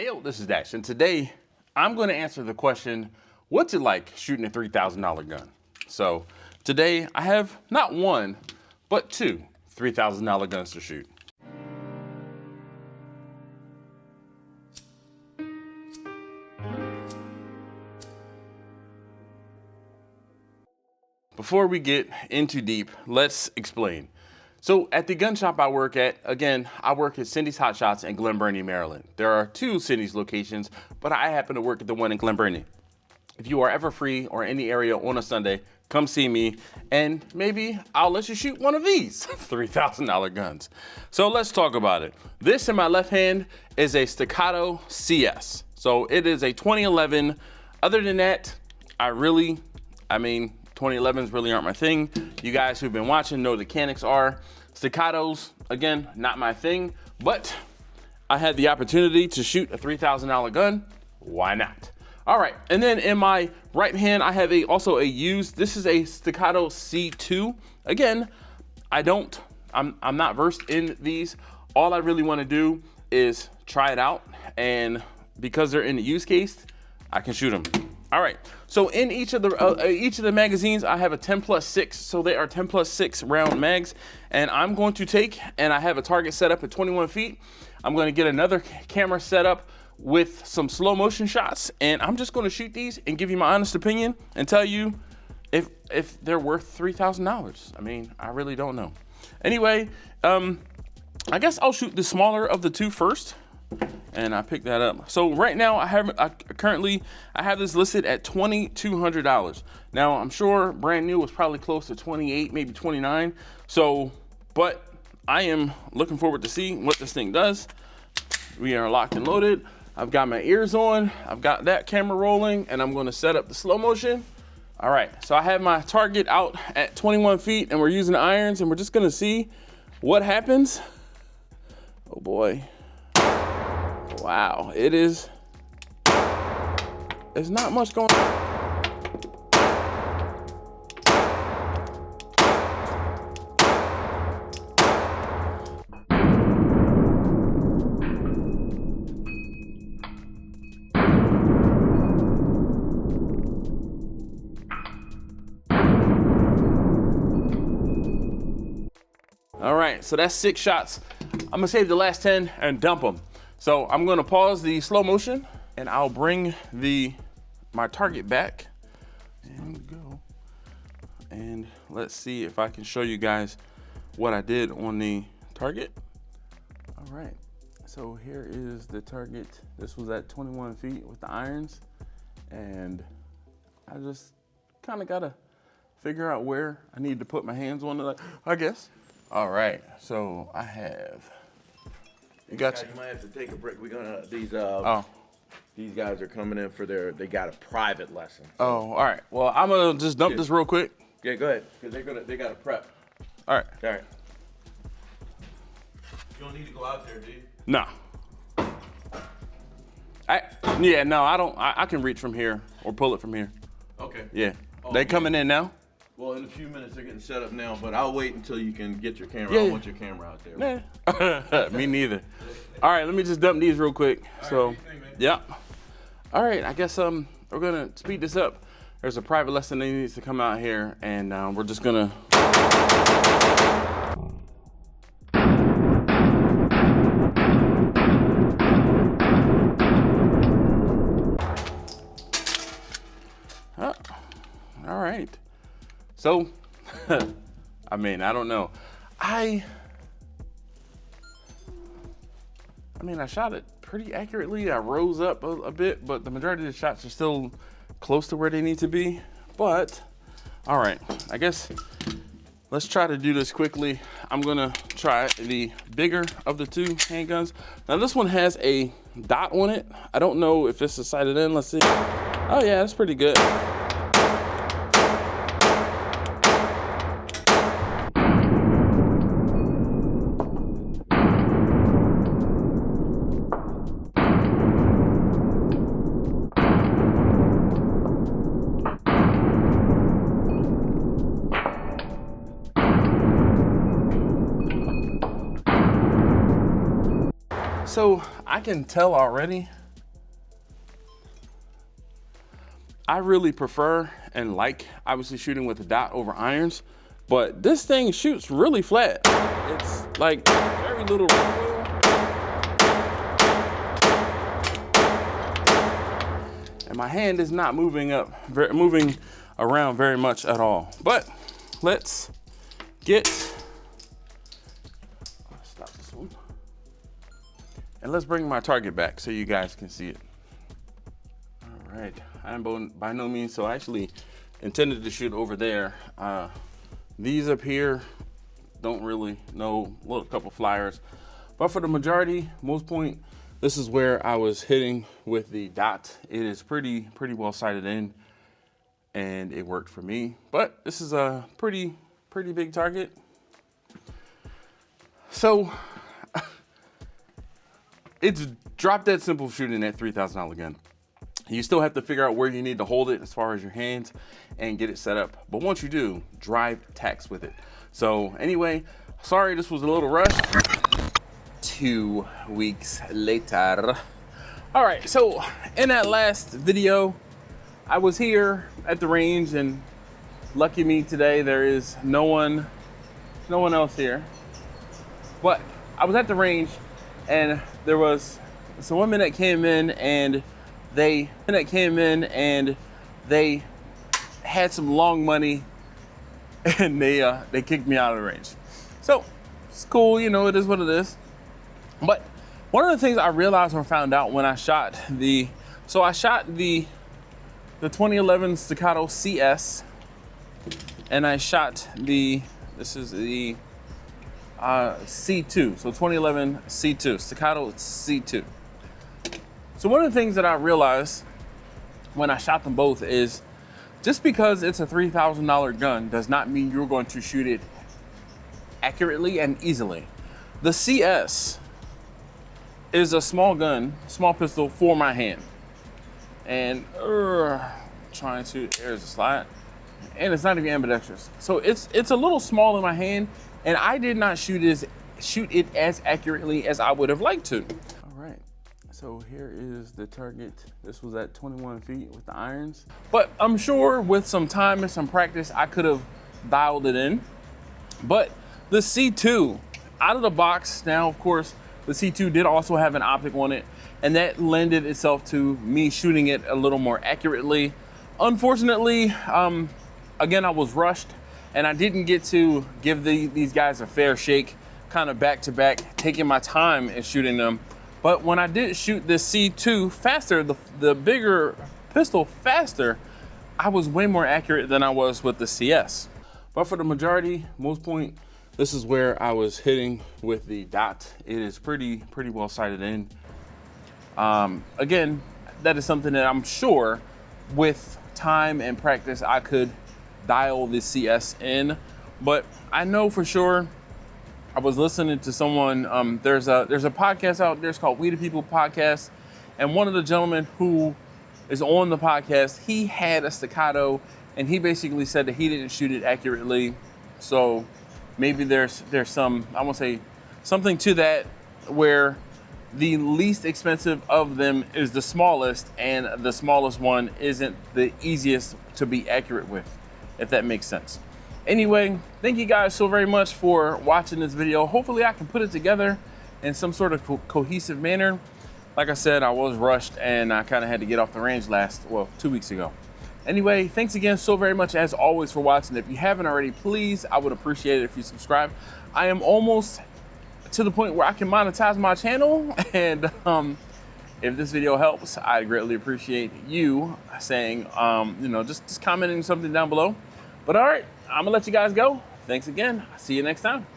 Yo, this is Dash, and today I'm going to answer the question, what's it like shooting a $3,000 gun? So today I have not one, but two $3,000 guns to shoot. Before we get into deep, let's explain. So at the gun shop I work at, again, I work at Cindy's Hot Shots in Glen Burnie, Maryland. There are two Cindy's locations, but I happen to work at the one in Glen Burnie. If you are ever free or in the area on a Sunday, come see me and maybe I'll let you shoot one of these $3,000 guns. So let's talk about it. This in my left hand is a Staccato CS. So it is a 2011. Other than that, 2011s really aren't my thing. You guys who've been watching know the mechanics are. Staccatos, again, not my thing, but I had the opportunity to shoot a $3,000 gun. Why not? All right, and then in my right hand, I have also a used, this is a Staccato C2. Again, I'm not versed in these. All I really wanna do is try it out, and because they're in the used case, I can shoot them. All right, so in each of the magazines, I have a 10+6, so they are 10+6 round mags, and I'm going to take, and I have a target set up at 21 feet. I'm gonna get another camera set up with some slow motion shots, and I'm just gonna shoot these and give you my honest opinion and tell you if they're worth $3,000. I mean, I really don't know. Anyway, I guess I'll shoot the smaller of the two first. And I picked that up. So right now I have this listed at $2,200. Now I'm sure brand new was probably close to 28, maybe 29. So, but I am looking forward to see what this thing does. We are locked and loaded. I've got my ears on. I've got that camera rolling, and I'm going to set up the slow motion. All right, so I have my target out at 21 feet, and we're using irons, and we're just going to see what happens. Oh boy. Wow, there's not much going on. All right, so that's 6 shots. I'm gonna save the last 10 and dump them. So I'm gonna pause the slow motion and I'll bring my target back and go. And let's see if I can show you guys what I did on the target. All right, so here is the target. This was at 21 feet with the irons. And I just kind of gotta figure out where I need to put my hands on it, I guess. All right, so I have, you got you. You might have to take a break. We're gonna these guys are coming in for they got a private lesson. So. Oh, all right. Well, I'm gonna just dump this real quick. Yeah, go ahead. Cause they got to prep. All right. All right. You don't need to go out there, do you? No. I don't. I can reach from here or pull it from here. Okay. Yeah. Oh, they coming in now? Well, in a few minutes they're getting set up now, but I'll wait until you can get your camera. I don't want your camera out there. Nah. Me neither. All right, let me just dump these real quick. So, yeah. All right, I guess we're gonna speed this up. There's a private lesson that needs to come out here, and we're just gonna. All right. So, I mean, I don't know. I shot it pretty accurately. I rose up a bit, but the majority of the shots are still close to where they need to be. But, all right, I guess let's try to do this quickly. I'm gonna try the bigger of the two handguns. Now this one has a dot on it. I don't know if this is sighted in, let's see. Oh yeah, that's pretty good. So I can tell already I really prefer and like obviously shooting with a dot over irons, but this thing shoots really flat. It's like very little recoil. And my hand is not moving around very much at all. But let's stop this one. And let's bring my target back so you guys can see it. All right, I'm by no means, so I actually intended to shoot over there. These up here, don't really know, a couple flyers. But for the majority, most point, this is where I was hitting with the dot. It is pretty well sighted in, and it worked for me. But this is a pretty big target. So it's drop dead simple shooting that $3,000 gun. You still have to figure out where you need to hold it as far as your hands and get it set up. But once you do, drive tacks with it. So anyway, sorry this was a little rushed. 2 weeks later. All right, so in that last video, I was here at the range, and lucky me today, there is no one else here. But I was at the range, and there was some women that came in, and they had some long money, and they kicked me out of the range. So it's cool, you know, it is what it is. But one of the things I realized or found out when I shot the 2011 Staccato CS, and I shot this is the C2, so 2011 C2, Staccato C2. So one of the things that I realized when I shot them both is just because it's a $3,000 gun does not mean you're going to shoot it accurately and easily. The CS is a small gun, small pistol for my hand. And there's a slide. And it's not even ambidextrous. So it's a little small in my hand, and I did not shoot it as accurately as I would have liked to. All right, so here is the target. This was at 21 feet with the irons. But I'm sure with some time and some practice, I could have dialed it in. But the C2, out of the box, now of course, the C2 did also have an optic on it, and that lended itself to me shooting it a little more accurately. Unfortunately, again, I was rushed, and I didn't get to give these guys a fair shake, kind of back to back, taking my time in shooting them. But when I did shoot this C2 faster, the bigger pistol faster, I was way more accurate than I was with the CS. But for the majority, most point, this is where I was hitting with the dot. It is pretty well sighted in. Again, that is something that I'm sure with time and practice, I could dial the CS in, but I know for sure, I was listening to someone, there's a podcast out there, it's called We the People Podcast, and one of the gentlemen who is on the podcast, he had a Staccato, and he basically said that he didn't shoot it accurately. So maybe there's some, I won't say something to that, where the least expensive of them is the smallest, and the smallest one isn't the easiest to be accurate with, if that makes sense. Anyway, thank you guys so very much for watching this video. Hopefully I can put it together in some sort of cohesive manner. Like I said, I was rushed, and I kind of had to get off the range 2 weeks ago. Anyway, thanks again so very much as always for watching. If you haven't already, please, I would appreciate it if you subscribe. I am almost to the point where I can monetize my channel, and if this video helps, I greatly appreciate you saying, just commenting something down below. But all right, I'm gonna let you guys go. Thanks again. See you next time.